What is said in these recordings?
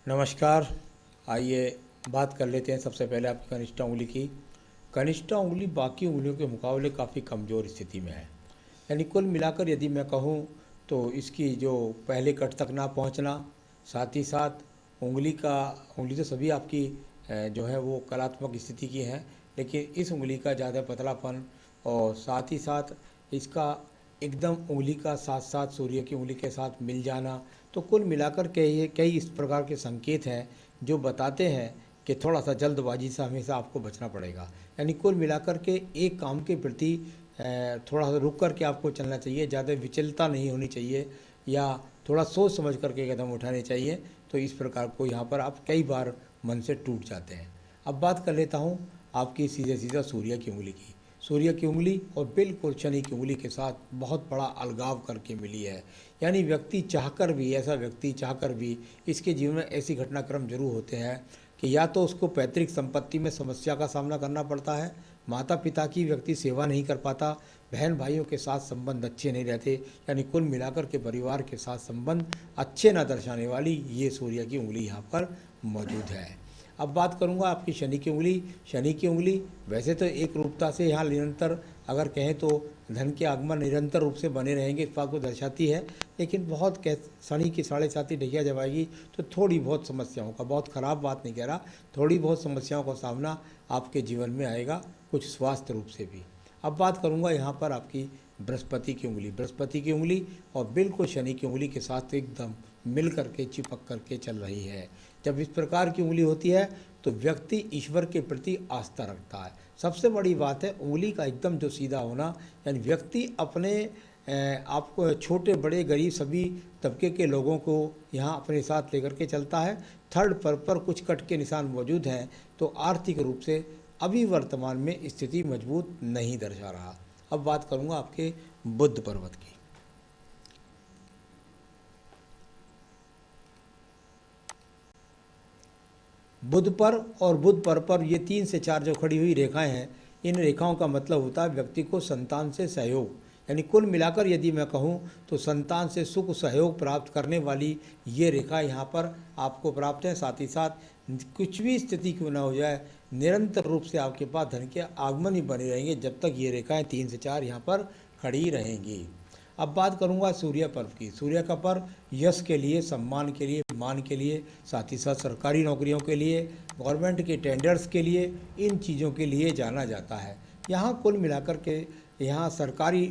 नमस्कार। आइए बात कर लेते हैं सबसे पहले आपकी कनिष्ठा उंगली की। कनिष्ठा उंगली बाकी उंगलियों के मुकाबले काफ़ी कमज़ोर स्थिति में है। यानी कुल मिलाकर यदि मैं कहूँ तो इसकी जो पहले कट तक ना पहुँचना, साथ ही साथ उंगली तो सभी आपकी जो है वो कलात्मक स्थिति की है, लेकिन इस उंगली का ज़्यादा पतलापन और साथ ही साथ इसका एकदम उंगली का साथ साथ सूर्य की उंगली के साथ मिल जाना, तो कुल मिलाकर के ये कई इस प्रकार के संकेत हैं जो बताते हैं कि थोड़ा सा जल्दबाजी से हमेशा आपको बचना पड़ेगा। यानी कुल मिलाकर के एक काम के प्रति थोड़ा सा रुक कर के आपको चलना चाहिए, ज़्यादा विचलता नहीं होनी चाहिए या थोड़ा सोच समझ करके कदम उठाने चाहिए। तो इस प्रकार को यहाँ पर आप कई बार मन से टूट जाते हैं। अब बात कर लेता हूँ आपकी सीधे सीधा सूर्य की उंगली की। सूर्य की उंगली और बिल्कुल शनि की उंगली के साथ बहुत बड़ा अलगाव करके मिली है। यानी ऐसा व्यक्ति चाहकर भी इसके जीवन में ऐसी घटनाक्रम जरूर होते हैं कि या तो उसको पैतृक संपत्ति में समस्या का सामना करना पड़ता है, माता पिता की व्यक्ति सेवा नहीं कर पाता, बहन भाइयों के साथ संबंध अच्छे नहीं रहते। यानी कुल मिलाकर के परिवार के साथ संबंध अच्छे न दर्शाने वाली ये सूर्य की उंगली यहाँ पर मौजूद है। अब बात करूंगा आपकी शनि की उंगली। शनि की उंगली वैसे तो एक रूपता से यहाँ निरंतर अगर कहें तो धन के आगमन निरंतर रूप से बने रहेंगे इस बात को दर्शाती है, लेकिन बहुत शनि की 7.5 ढैया जब आएगी तो थोड़ी बहुत समस्याओं का, बहुत ख़राब बात नहीं कह रहा, थोड़ी बहुत समस्याओं का सामना आपके जीवन में आएगा, कुछ स्वास्थ्य रूप से भी। अब बात करूंगा यहाँ पर आपकी बृहस्पति की उंगली। बृहस्पति की उंगली और बिल्कुल शनि की उंगली के साथ एकदम मिल करके चिपक करके चल रही है। जब इस प्रकार की उंगली होती है तो व्यक्ति ईश्वर के प्रति आस्था रखता है। सबसे बड़ी बात है उंगली का एकदम जो सीधा होना, यानी व्यक्ति अपने आपको छोटे बड़े गरीब सभी तबके के लोगों को यहाँ अपने साथ लेकर के चलता है। थर्ड पर कुछ कट के निशान मौजूद हैं, तो आर्थिक रूप से अभी वर्तमान में स्थिति मजबूत नहीं दर्शा रहा। अब बात करूँगा आपके बुध पर्वत की। बुध पर और बुध पर ये 3 से 4 जो खड़ी हुई रेखाएं हैं, इन रेखाओं का मतलब होता है व्यक्ति को संतान से सहयोग। यानी कुल मिलाकर यदि मैं कहूँ तो संतान से सुख सहयोग प्राप्त करने वाली ये रेखा यहाँ पर आपको प्राप्त है। साथ ही साथ कुछ भी स्थिति क्यों ना हो जाए, निरंतर रूप से आपके पास धन के आगमन ही बने रहेंगे जब तक ये रेखाएं 3 से 4 यहाँ पर खड़ी रहेंगी। अब बात करूंगा सूर्य पर्व की। सूर्य का पर्व यश के लिए, सम्मान के लिए, मान के लिए, साथ ही साथ सरकारी नौकरियों के लिए, गवर्नमेंट के टेंडर्स के लिए, इन चीज़ों के लिए जाना जाता है। यहाँ कुल मिलाकर के यहाँ सरकारी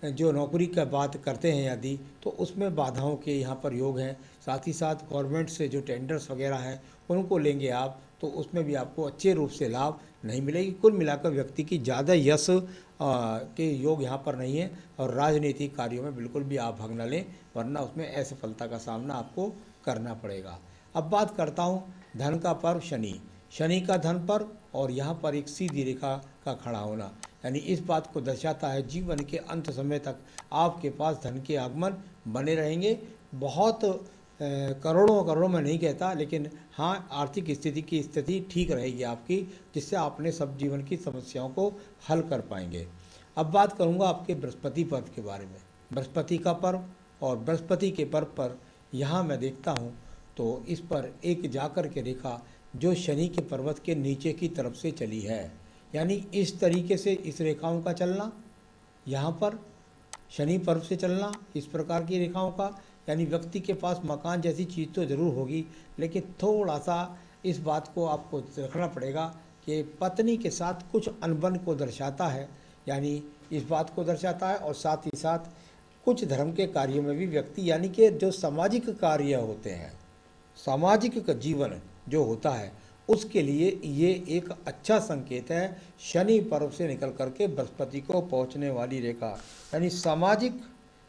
जो नौकरी का बात करते हैं यदि, तो उसमें बाधाओं के यहाँ पर योग हैं। साथ ही साथ गवर्नमेंट से जो टेंडर्स वगैरह हैं उनको लेंगे आप तो उसमें भी आपको अच्छे रूप से लाभ नहीं मिलेगी। कुल मिलाकर व्यक्ति की ज़्यादा यश के योग यहाँ पर नहीं है और राजनीतिक कार्यों में बिल्कुल भी आप भाग न लें, वरना उसमें असफलता का सामना आपको करना पड़ेगा। अब बात करता हूँ धन का पर्व शनि। शनि का धन पर्व और यहाँ पर एक सीधी रेखा का खड़ा होना, यानी इस बात को दर्शाता है जीवन के अंत समय तक आपके पास धन के आगमन बने रहेंगे। बहुत करोड़ों करोड़ों में नहीं कहता, लेकिन हाँ आर्थिक स्थिति ठीक रहेगी आपकी, जिससे आपने सब जीवन की समस्याओं को हल कर पाएंगे। अब बात करूँगा आपके बृहस्पति पर्व के बारे में। बृहस्पति का पर्व और बृहस्पति के पर्व पर यहाँ मैं देखता हूँ तो इस पर एक जाकर के रेखा जो शनि के पर्वत के नीचे की तरफ से चली है, यानी इस तरीके से इस रेखाओं का चलना, यहाँ पर शनि पर्व से चलना इस प्रकार की रेखाओं का, यानी व्यक्ति के पास मकान जैसी चीज़ तो ज़रूर होगी, लेकिन थोड़ा सा इस बात को आपको रखना पड़ेगा कि पत्नी के साथ कुछ अनबन को दर्शाता है, यानी इस बात को दर्शाता है। और साथ ही साथ कुछ धर्म के कार्यों में भी व्यक्ति, यानी कि जो सामाजिक कार्य होते हैं, सामाजिक जीवन जो होता है, उसके लिए ये एक अच्छा संकेत है। शनि पर्व से निकल करके बृहस्पति को पहुंचने वाली रेखा, यानी सामाजिक,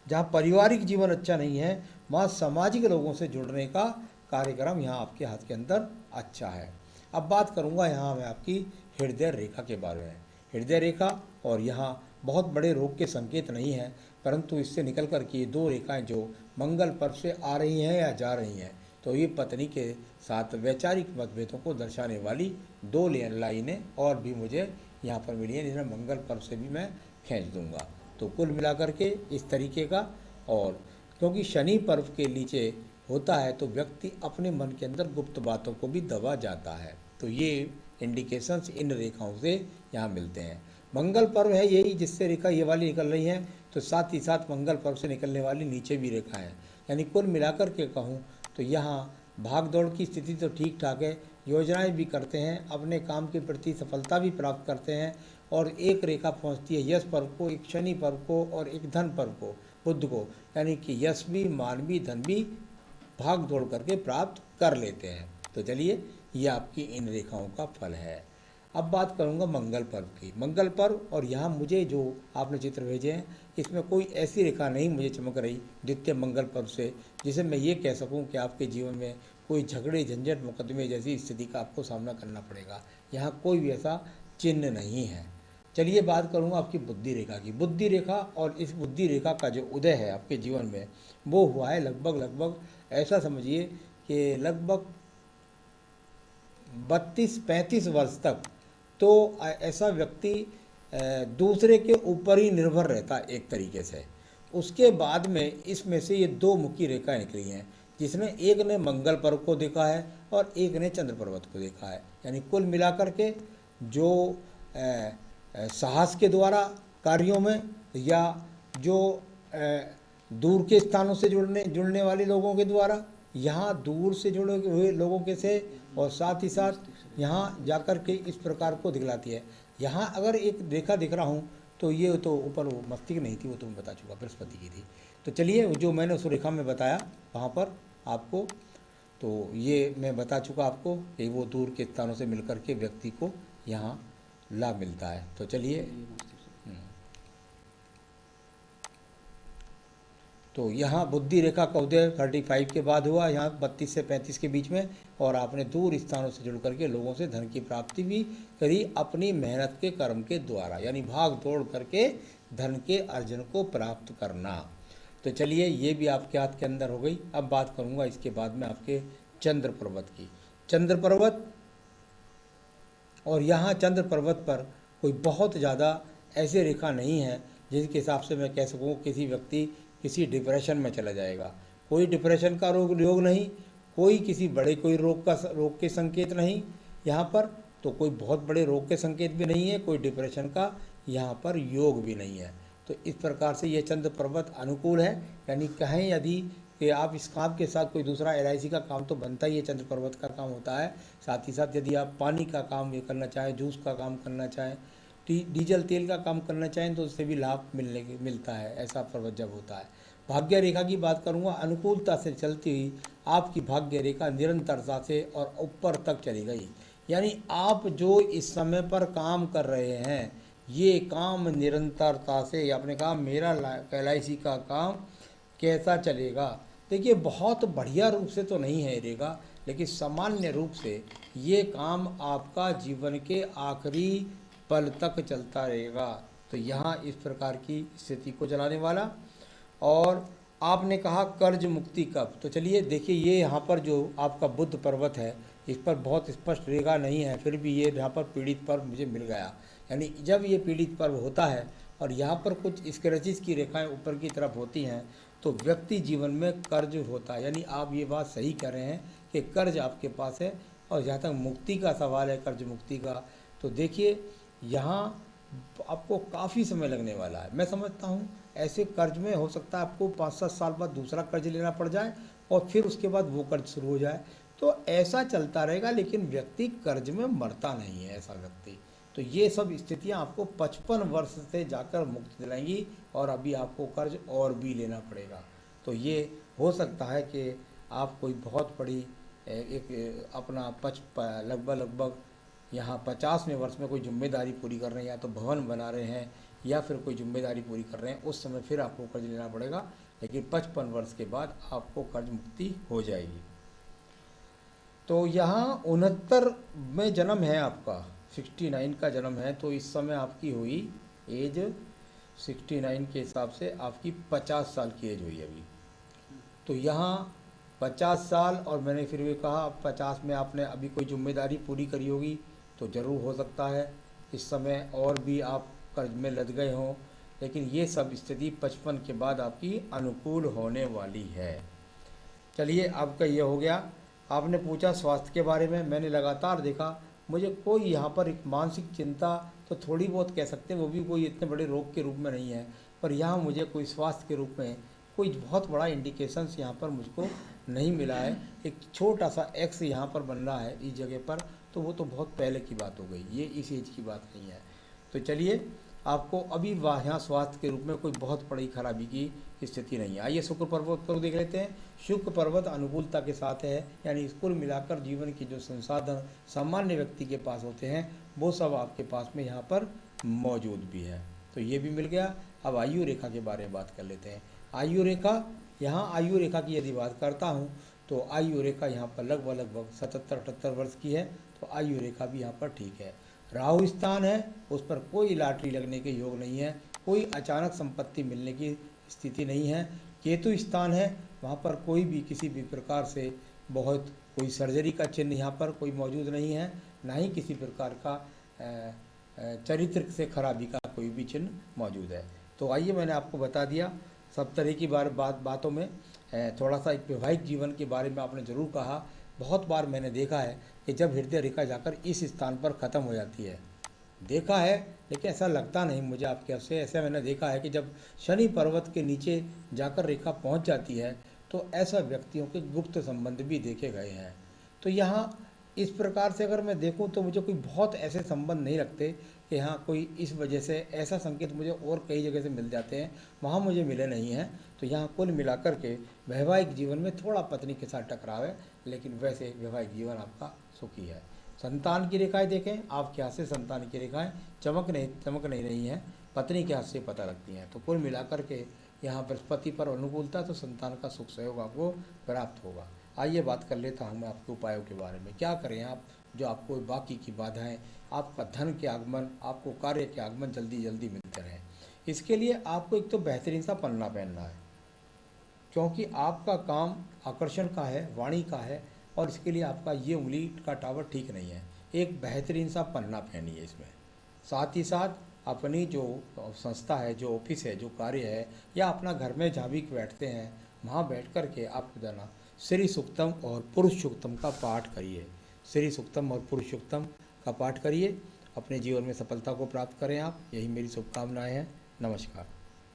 जहाँ पारिवारिक जीवन अच्छा नहीं है वहाँ सामाजिक लोगों से जुड़ने का कार्यक्रम यहाँ आपके हाथ के अंदर अच्छा है। अब बात करूँगा यहाँ मैं आपकी हृदय रेखा के बारे में। हृदय रेखा और यहाँ बहुत बड़े रोग के संकेत नहीं हैं, परंतु इससे निकल कर के 2 रेखाएं जो मंगल पर्व से आ रही हैं या जा रही हैं, तो ये पत्नी के साथ वैचारिक मतभेदों को दर्शाने वाली 2 लाइनें और भी मुझे यहाँ पर मिली हैं, जिन्हें मंगल पर्व से भी मैं खींच दूंगा। तो कुल मिलाकर के इस तरीके का, और क्योंकि शनि पर्व के नीचे होता है तो व्यक्ति अपने मन के अंदर गुप्त बातों को भी दबा जाता है। तो ये इंडिकेशंस इन रेखाओं से यहाँ मिलते हैं। मंगल पर्व है यही जिससे रेखा ये वाली निकल रही है, तो साथ ही साथ मंगल पर्व से निकलने वाली नीचे भी रेखा है। यानी कुल मिलाकर के कहूँ तो यहाँ भाग दौड़ की स्थिति तो ठीक ठाक है, योजनाएं भी करते हैं, अपने काम के प्रति सफलता भी प्राप्त करते हैं। और एक रेखा पहुंचती है यश पर्व को, एक शनि पर्व को और एक धन पर्व को, बुध को, यानी कि यश भी, मान भी, धन भी भाग दौड़ करके प्राप्त कर लेते हैं। तो चलिए, ये आपकी इन रेखाओं का फल है। अब बात करूंगा मंगल पर्व की। मंगल पर्व, और यहाँ मुझे जो आपने चित्र भेजे हैं इसमें कोई ऐसी रेखा नहीं मुझे चमक रही द्वितीय मंगल पर्व से जिसे मैं ये कह सकूं कि आपके जीवन में कोई झगड़े, झंझट, मुकदमे जैसी स्थिति का आपको सामना करना पड़ेगा। यहाँ कोई भी ऐसा चिन्ह नहीं है। चलिए बात करूँगा आपकी बुद्धि रेखा की। बुद्धि रेखा, और इस बुद्धि रेखा का जो उदय है आपके जीवन में वो हुआ है लगभग ऐसा समझिए कि लगभग 32-35 वर्ष तक। तो ऐसा व्यक्ति दूसरे के ऊपर ही निर्भर रहता है एक तरीके से। उसके बाद में इसमें से ये दो मुख्य रेखाएं निकली हैं जिसमें एक ने मंगल पर्व को देखा है और एक ने चंद्र पर्वत को देखा है। यानी कुल मिलाकर के जो साहस के द्वारा कार्यों में, या जो दूर के स्थानों से जुड़ने वाले लोगों के द्वारा, यहाँ दूर से जुड़े हुए लोगों के से, और साथ ही साथ यहाँ जाकर के इस प्रकार को दिखलाती है। यहाँ अगर एक रेखा दिख रहा हूँ तो ये तो ऊपर वो मस्तिष्क नहीं थी, वो तो मैं बता चुका, बृहस्पति की थी। तो चलिए, जो मैंने उस रेखा में बताया वहाँ पर आपको, तो ये मैं बता चुका आपको कि वो दूर के स्थानों से मिलकर के व्यक्ति को यहाँ लाभ मिलता है। तो चलिए, तो यहाँ बुद्धि रेखा का उदय 35 के बाद हुआ, यहाँ 32 से 35 के बीच में, और आपने दूर स्थानों से जुड़ करके लोगों से धन की प्राप्ति भी करी अपनी मेहनत के कर्म के द्वारा, यानी भाग दौड़ करके धन के अर्जन को प्राप्त करना। तो चलिए, ये भी आपके हाथ के अंदर हो गई। अब बात करूँगा इसके बाद में आपके चंद्र पर्वत की। चंद्र पर्वत, और यहाँ चंद्र पर्वत पर कोई बहुत ज़्यादा ऐसी रेखा नहीं है जिसके हिसाब से मैं कह सकूँ किसी व्यक्ति किसी डिप्रेशन में चला जाएगा। कोई डिप्रेशन का योग नहीं, कोई किसी बड़े कोई रोग के संकेत नहीं यहाँ पर, तो कोई बहुत बड़े रोग के संकेत भी नहीं है, कोई डिप्रेशन का यहाँ पर योग भी नहीं है। तो इस प्रकार से ये चंद्र पर्वत अनुकूल है। यानी कहें यदि कि आप इस काम के साथ कोई दूसरा LIC का काम तो बनता ही है, चंद्र पर्वत का काम होता है। साथ ही साथ यदि आप पानी का काम ये करना चाहें, जूस का काम करना चाहें, डीजल तेल का काम करना चाहें, तो उससे भी लाभ मिलता है, ऐसा पर्वत जब होता है। भाग्य रेखा की बात करूँगा, अनुकूलता से चलती हुई आपकी भाग्य रेखा निरंतरता से और ऊपर तक चली गई। यानी आप जो इस समय पर काम कर रहे हैं, ये काम निरंतरता से, आपने कहा मेरा LIC का काम कैसा चलेगा। देखिए, बहुत बढ़िया रूप से तो नहीं है रेखा, लेकिन सामान्य रूप से ये काम आपका जीवन के आखिरी पल तक चलता रहेगा। तो यहाँ इस प्रकार की स्थिति को चलाने वाला। और आपने कहा कर्ज मुक्ति कब, तो चलिए देखिए, ये यहाँ पर जो आपका बुध पर्वत है इस पर बहुत स्पष्ट रेखा नहीं है, फिर भी ये यहाँ पर पीड़ित पर्व मुझे मिल गया। यानी जब ये पीड़ित पर्व होता है और यहाँ पर कुछ स्क्रैचेस की रेखाएं ऊपर की तरफ होती हैं, तो व्यक्ति जीवन में कर्ज होता है। यानी आप ये बात सही कह रहे हैं कि कर्ज आपके पास है। और जहाँ तक मुक्ति का सवाल है, कर्ज मुक्ति का, तो देखिए यहाँ आपको काफ़ी समय लगने वाला है। मैं समझता हूँ ऐसे कर्ज में हो सकता है आपको 5-7 साल बाद दूसरा कर्ज लेना पड़ जाए और फिर उसके बाद वो कर्ज शुरू हो जाए। तो ऐसा चलता रहेगा, लेकिन व्यक्ति कर्ज में मरता नहीं है, ऐसा व्यक्ति। तो ये सब स्थितियाँ आपको 55 वर्ष से जाकर मुक्ति दिलाएंगी, और अभी आपको कर्ज और भी लेना पड़ेगा। तो ये हो सकता है कि आप कोई बहुत बड़ी एक अपना लगभग यहाँ 50वें वर्ष में कोई जिम्मेदारी पूरी कर रहे हैं, या तो भवन बना रहे हैं या फिर कोई जिम्मेदारी पूरी कर रहे हैं, उस समय फिर आपको कर्ज लेना पड़ेगा। लेकिन 55 वर्ष के बाद आपको कर्ज मुक्ति हो जाएगी। तो यहाँ 69 में जन्म है आपका, 69 का जन्म है, तो इस समय आपकी हुई एज 69 के हिसाब से आपकी 50 साल की एज हुई अभी। तो यहाँ 50 साल, और मैंने फिर भी कहा 50 में आपने अभी कोई जिम्मेदारी पूरी करी होगी, तो ज़रूर हो सकता है इस समय और भी आप कर्ज में लद गए हों। लेकिन ये सब स्थिति 55 के बाद आपकी अनुकूल होने वाली है। चलिए, आपका ये हो गया। आपने पूछा स्वास्थ्य के बारे में, मैंने लगातार देखा मुझे कोई यहाँ पर एक मानसिक चिंता तो थोड़ी बहुत कह सकते हैं, वो भी कोई इतने बड़े रोग के रूप में नहीं है, पर यहाँ मुझे कोई स्वास्थ्य के रूप में कोई बहुत बड़ा इंडिकेशंस यहाँ पर मुझको नहीं मिला है। एक छोटा सा एक्स यहाँ पर बन रहा है इस जगह पर, तो वो तो बहुत पहले की बात हो गई, ये इस एज की बात नहीं है। तो चलिए, आपको अभी वहाँ यहाँ स्वास्थ्य के रूप में कोई बहुत बड़ी खराबी की स्थिति नहीं है। आइए शुक्र पर्वत को देख लेते हैं। शुक्र पर्वत अनुकूलता के साथ है, यानी कुल मिलाकर जीवन की जो संसाधन सामान्य व्यक्ति के पास होते हैं वो सब आपके पास में यहाँ पर मौजूद भी है, तो ये भी मिल गया। अब आयु रेखा के बारे में बात कर लेते हैं। आयु रेखा, यहाँ आयु रेखा की यदि बात करता हूँ तो आयु रेखा यहाँ पर लगभग 77-78 वर्ष की है, तो आयु रेखा भी यहाँ पर ठीक है। राहु स्थान है, उस पर कोई लॉटरी लगने के योग नहीं है, कोई अचानक संपत्ति मिलने की स्थिति नहीं है। केतु स्थान है, वहाँ पर कोई भी किसी भी प्रकार से बहुत कोई सर्जरी का चिन्ह यहाँ पर कोई मौजूद नहीं है, ना ही किसी प्रकार का चरित्र से खराबी का कोई भी चिन्ह मौजूद है। तो आइए, मैंने आपको बता दिया सब तरह की बातों में। थोड़ा सा एक वैवाहिक जीवन के बारे में आपने ज़रूर कहा। बहुत बार मैंने देखा है कि जब हृदय रेखा जाकर इस स्थान पर ख़त्म हो जाती है, देखा है, लेकिन ऐसा लगता नहीं मुझे आपके यहाँ से। ऐसा मैंने देखा है कि जब शनि पर्वत के नीचे जाकर रेखा पहुँच जाती है तो ऐसा व्यक्तियों के गुप्त संबंध भी देखे गए हैं। तो यहाँ इस प्रकार से अगर मैं देखूं तो मुझे कोई बहुत ऐसे संबंध नहीं लगते कि हाँ कोई इस वजह से, ऐसा संकेत मुझे और कई जगह से मिल जाते हैं, वहाँ मुझे मिले नहीं हैं। तो यहाँ कुल मिलाकर के वैवाहिक जीवन में थोड़ा पत्नी के साथ टकराव है, लेकिन वैसे वैवाहिक जीवन आपका सुखी है। संतान की रेखाएं देखें, आपके हाथ से संतान की रेखाएं चमक नहीं रही हैं, पत्नी के हाथ से पता लगती हैं। तो कुल मिलाकर के यहाँ बृहस्पति पर अनुकूलता, तो संतान का सुख सहयोग आपको प्राप्त होगा। आइए बात कर लेता हूँ मैं आपके उपायों के बारे में। क्या करें आप जो आपको बाकी की बाधाएं, आपका धन के आगमन, आपको कार्य के आगमन जल्दी जल्दी मिलते रहें। इसके लिए आपको एक तो बेहतरीन सा पन्ना पहनना है, क्योंकि आपका काम आकर्षण का है, वाणी का है, और इसके लिए आपका ये उंगली का टावर ठीक नहीं है। एक बेहतरीन सा पन्ना पहनिए इसमें। साथ ही साथ अपनी जो संस्था है, जो ऑफिस है, जो कार्य है, या अपना घर में जहाँ भी बैठते हैं वहाँ बैठ कर के आप जाना श्री सूक्तम और पुरुष सूक्तम का पाठ करिए। श्री सूक्तम और पुरुष सूक्तम का पाठ करिए, अपने जीवन में सफलता को प्राप्त करें आप। यही मेरी शुभकामनाएं हैं। नमस्कार।